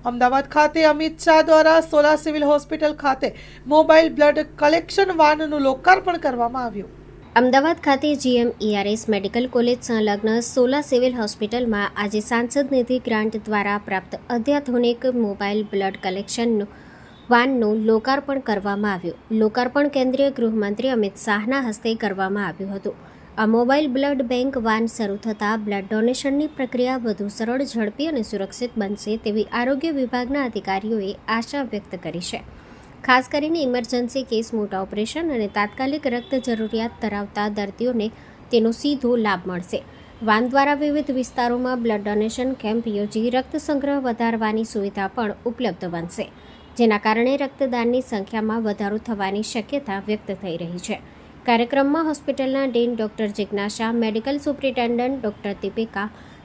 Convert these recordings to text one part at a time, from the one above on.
અમદાવાદ ખાતે અમિત શાહ દ્વારા Sola civil hospital ખાતે મોબાઈલ બ્લડ કલેક્શન વાનનું લોકાર્પણ કરવામાં આવ્યું. અમદાવાદ ખાતે GMERS મેડિકલ કોલેજ સંલગ્ન સોલા સિવિલ હોસ્પિટલમાં આજે સાંસદ નિધિ ગ્રાન્ટ દ્વારા પ્રાપ્ત અત્યાધુનિક મોબાઈલ બ્લડ કલેક્શન વાનનું લોકાર્પણ કરવામાં આવ્યું. લોકાર્પણ કેન્દ્રીય ગૃહમંત્રી અમિત શાહના હસ્તે કરવામાં આવ્યું હતું. આ મોબાઈલ બ્લડ બેંક વાન શરૂ થતાં બ્લડ ડોનેશનની પ્રક્રિયા વધુ સરળ, ઝડપી અને સુરક્ષિત બનશે તેવી આરોગ્ય વિભાગના અધિકારીઓએ આશા વ્યક્ત કરી છે. ખાસ કરીને ઇમરજન્સી કેસ, મોટા ઓપરેશન અને તાત્કાલિક રક્ત જરૂરિયાત ધરાવતા દર્દીઓને તેનો સીધો લાભ મળશે. વાન દ્વારા વિવિધ વિસ્તારોમાં બ્લડ ડોનેશન કેમ્પ યોજી રક્ત સંગ્રહ વધારવાની સુવિધા પણ ઉપલબ્ધ બનશે, જેના કારણે રક્તદાનની સંખ્યામાં વધારો થવાની શક્યતા વ્યક્ત થઈ રહી છે. કાર્યક્રમમાં હોસ્પિટલના ડીન ડોક્ટર જિજ્ઞાસા, મેડિકલ સુપ્રિન્ટેન્ડન્ટ ડોક્ટર દીપિકા,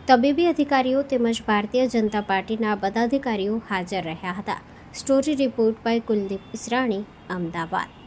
તબીબી અધિકારીઓ તેમજ ભારતીય જનતા પાર્ટીના પદાધિકારીઓ હાજર રહ્યા હતા. Story report by Kuldeep Israni, Ahmedabad.